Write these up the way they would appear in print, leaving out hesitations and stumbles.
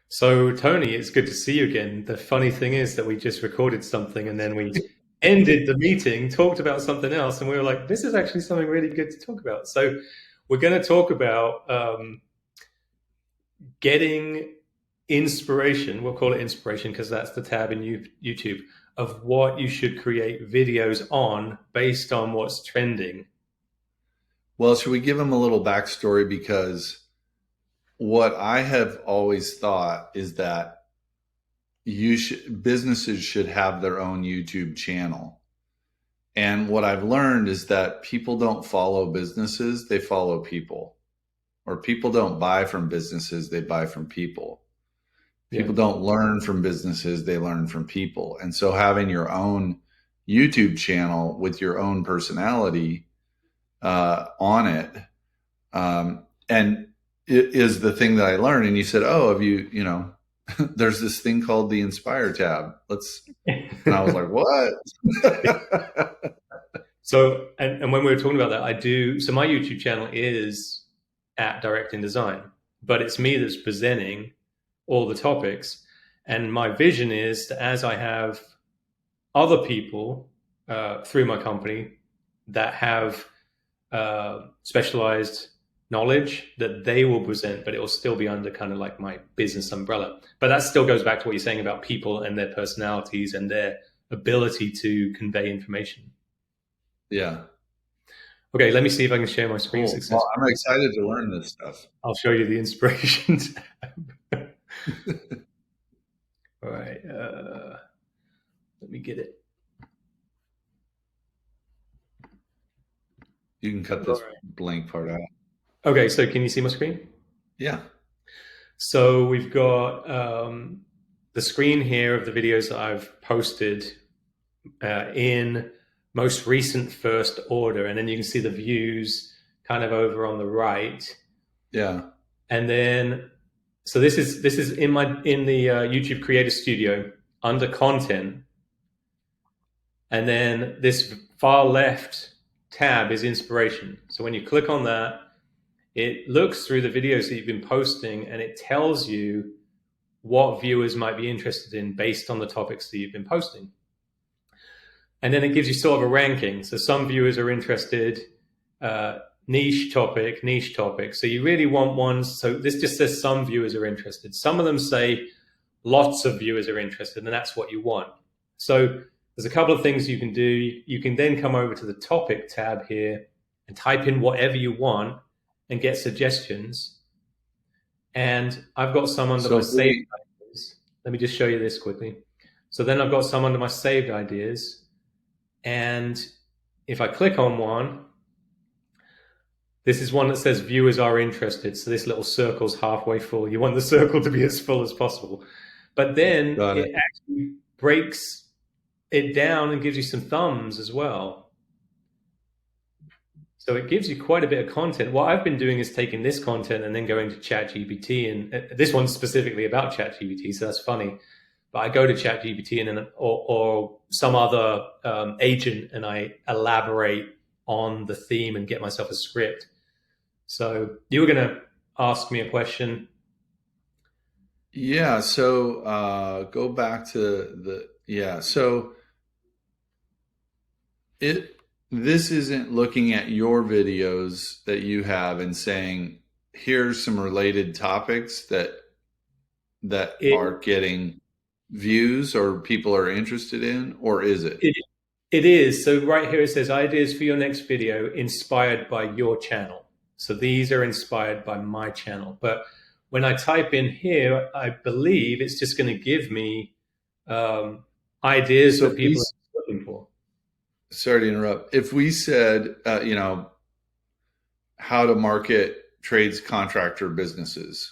So, Tony, it's good to see you again. The funny thing is that we just recorded something and then we ended the meeting, talked about something else, and we were like, this is actually something really good to talk about. So, we're going to talk about getting inspiration. We'll call it inspiration because that's the tab in YouTube of what you should create videos on based on what's trending. Well, should we give them a little backstory? Because what I have always thought is that businesses should have their own YouTube channel. And what I've learned is that people don't follow businesses, they follow people. Or people don't buy from businesses, they buy from people. People don't learn from businesses, they learn from people. And so having your own YouTube channel with your own personality on it, and it is the thing that I learned. And you said, oh, have you, there's this thing called the Inspire tab. And I was like, what? So, and when we were talking about that, so my YouTube channel is at Directing Design, but it's me that's presenting all the topics. And my vision is that as I have other people through my company that have specialized knowledge, that they will present, but it will still be under kind of like my business umbrella. But that still goes back to what you're saying about people and their personalities and their ability to convey information. Yeah. Okay, let me see if I can share my screen successfully. Well, I'm excited to learn this stuff. I'll show you the inspiration tab. All right. Let me get it. You can cut this blank part out. Okay, so can you see my screen? Yeah. So we've got the screen here of the videos that I've posted in most recent first order, and then you can see the views kind of over on the right. Yeah. And then, so this is in the YouTube Creator Studio under Content, and then this far left tab is Inspiration. So when you click on that, it looks through the videos that you've been posting and it tells you what viewers might be interested in based on the topics that you've been posting. And then it gives you sort of a ranking. So some viewers are interested, niche topic. So you really want ones. So this just says some viewers are interested. Some of them say lots of viewers are interested, and that's what you want. So there's a couple of things you can do. You can then come over to the topic tab here and type in whatever you want and get suggestions. And I've got some under my saved ideas. Let me just show you this quickly. So then I've got some under my saved ideas. And if I click on one, this is one that says viewers are interested. So this little circle's halfway full. You want the circle to be as full as possible. But then it actually breaks it down and gives you some thumbs as well. So it gives you quite a bit of content. What I've been doing is taking this content and then going to ChatGPT, and this one's specifically about ChatGPT, so that's funny. But I go to ChatGPT and then, or some other agent, and I elaborate on the theme and get myself a script. So you were going to ask me a question. Yeah. So go back to So this isn't looking at your videos that you have and saying, here's some related topics that are getting views or people are interested in, or is it? It is. So right here it says ideas for your next video inspired by your channel. So these are inspired by my channel. But when I type in here, I believe it's just going to give me ideas that people are looking for. Sorry to interrupt. If we said, how to market trades contractor businesses.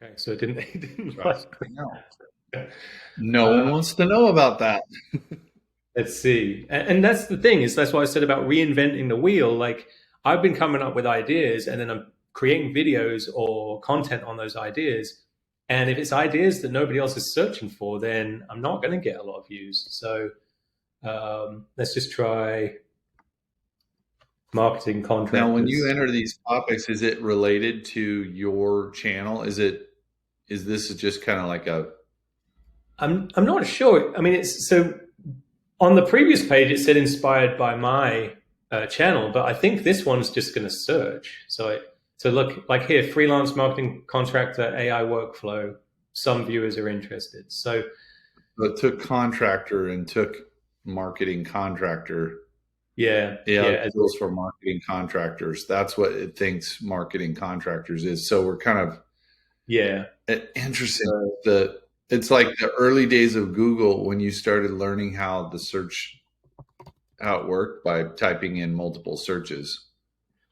Okay, so it didn't No one wants to know about that. Let's see. And that's the thing, that's what I said about reinventing the wheel. Like, I've been coming up with ideas and then I'm creating videos or content on those ideas. And if it's ideas that nobody else is searching for, then I'm not going to get a lot of views. So let's just try marketing contractors. Now, when you enter these topics, is it related to your channel? Is this just kind of like a? I'm not sure. I mean, it's so on the previous page it said inspired by my channel, but I think this one's just going to search. So look, like here, freelance marketing contractor AI workflow. Some viewers are interested. So it took contractor and took marketing contractor. Yeah. It goes for marketing contractors. That's what it thinks marketing contractors is. So we're kind of interesting. It's like the early days of Google when you started learning how it worked by typing in multiple searches.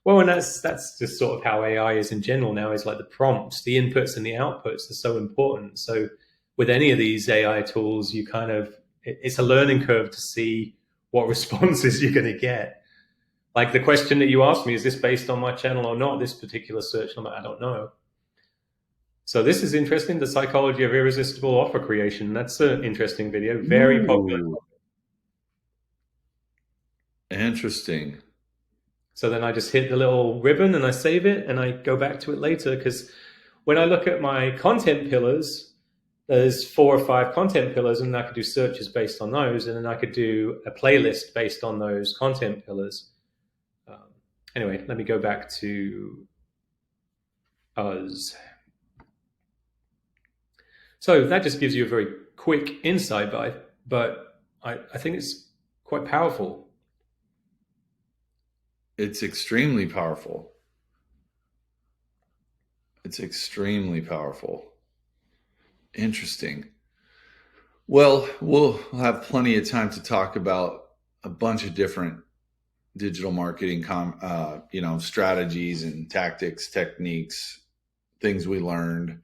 Well, and that's just sort of how AI is in general now, is like the prompts, the inputs and the outputs are so important. So with any of these AI tools, it's a learning curve to see what responses you're going to get. Like the question that you asked me, is this based on my channel or not? This particular search, I don't know. So this is interesting. The psychology of irresistible offer creation. That's an interesting video. Very popular. Interesting. So then I just hit the little ribbon and I save it and I go back to it later, because when I look at my content pillars, there's 4 or 5 content pillars, and I could do searches based on those, and then I could do a playlist based on those content pillars. Anyway, let me go back to us. So that just gives you a very quick insight, but I think it's quite powerful. It's extremely powerful. It's extremely powerful. Interesting. Well, we'll have plenty of time to talk about a bunch of different digital marketing, strategies and tactics, techniques, things we learned.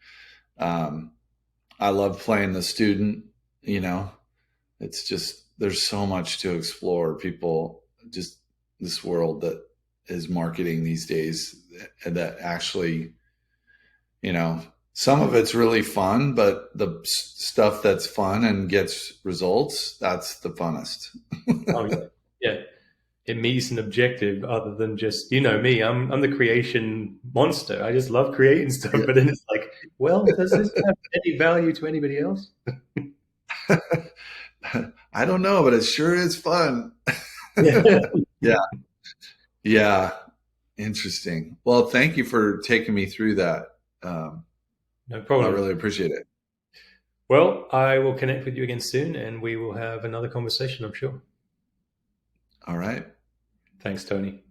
I love playing the student. It's just, there's so much to explore. People, just this world that is marketing these days, that actually, some of it's really fun, but the stuff that's fun and gets results, that's the funnest. Yeah. It meets an objective other than just, me, I'm the creation monster. I just love creating stuff. But then it's like, well, does this have any value to anybody else? I don't know, but it sure is fun. Yeah. Interesting. Well, thank you for taking me through that. No problem. I really appreciate it. Well, I will connect with you again soon, and we will have another conversation, I'm sure. All right. Thanks, Tony.